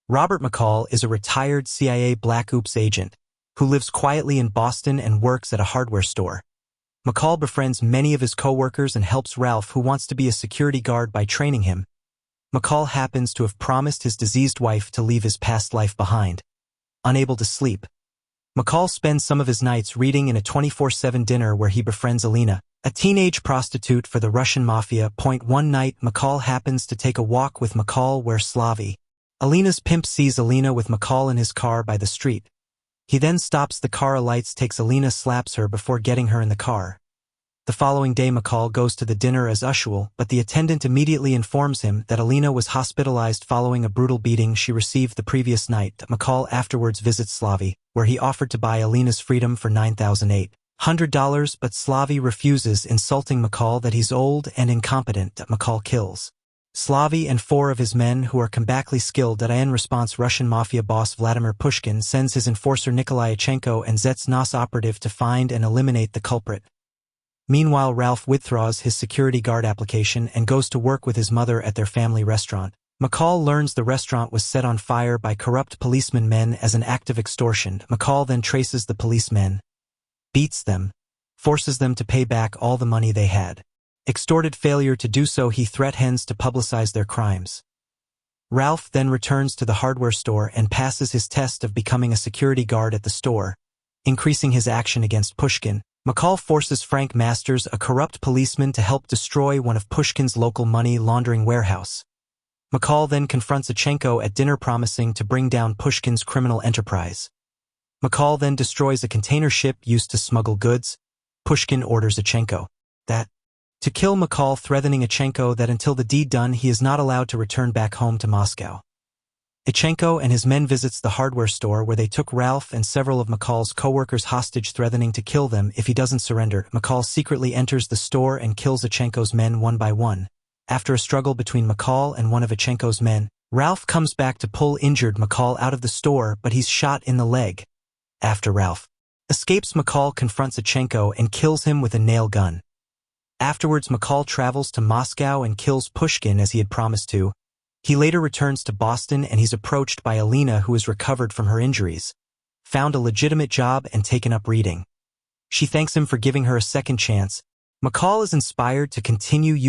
Robert McCall is a retired CIA Black Ops agent who lives quietly in Boston and works at a hardware store. McCall befriends many of his coworkers and helps Ralph, who wants to be a security guard, by training him. McCall happens to have promised his deceased wife to leave his past life behind. Unable to sleep, McCall spends some of his nights reading in a 24/7 dinner where he befriends Alina, a teenage prostitute for the Russian mafia. One night, McCall happens to take a walk with McCall where Slavy, Alina's pimp, sees Alina with McCall in his car by the street. He then stops the car, alights, takes Alina, slaps her before getting her in the car. The following day, McCall goes to the dinner as usual, but the attendant immediately informs him that Alina was hospitalized following a brutal beating she received the previous night. McCall afterwards visits Slavy, where he offered to buy Alina's freedom for $9,800, but Slavy refuses, insulting McCall that he's old and incompetent. McCall kills Slavy and 4 of his men, who are combatively skilled. In response, Russian mafia boss Vladimir Pushkin sends his enforcer Nikolai Yachenko and Zetsnos operative to find and eliminate the culprit. Meanwhile, Ralph withdraws his security guard application and goes to work with his mother at their family restaurant. McCall learns the restaurant was set on fire by corrupt policemen men as an act of extortion. McCall then traces the policemen, beats them, forces them to pay back all the money they had extorted. Failure to do so, he threatens to publicize their crimes. Ralph then returns to the hardware store and passes his test of becoming a security guard at the store, increasing his action against Pushkin. McCall forces Frank Masters, a corrupt policeman, to help destroy one of Pushkin's local money laundering warehouse. McCall then confronts Yachenko at dinner, promising to bring down Pushkin's criminal enterprise. McCall then destroys a container ship used to smuggle goods. Pushkin orders Yachenko to kill McCall, threatening Yachenko that until the deed done, he is not allowed to return back home to Moscow. Yachenko and his men visits the hardware store where they took Ralph and several of McCall's co-workers hostage, threatening to kill them if he doesn't surrender. McCall secretly enters the store and kills Yachenko's men one by one. After a struggle between McCall and one of Yachenko's men, Ralph comes back to pull injured McCall out of the store, but he's shot in the leg. After Ralph escapes, McCall confronts Yachenko and kills him with a nail gun. Afterwards, McCall travels to Moscow and kills Pushkin as he had promised to. He later returns to Boston and he's approached by Alina, who has recovered from her injuries, found a legitimate job, and taken up reading. She thanks him for giving her a second chance. McCall is inspired to continue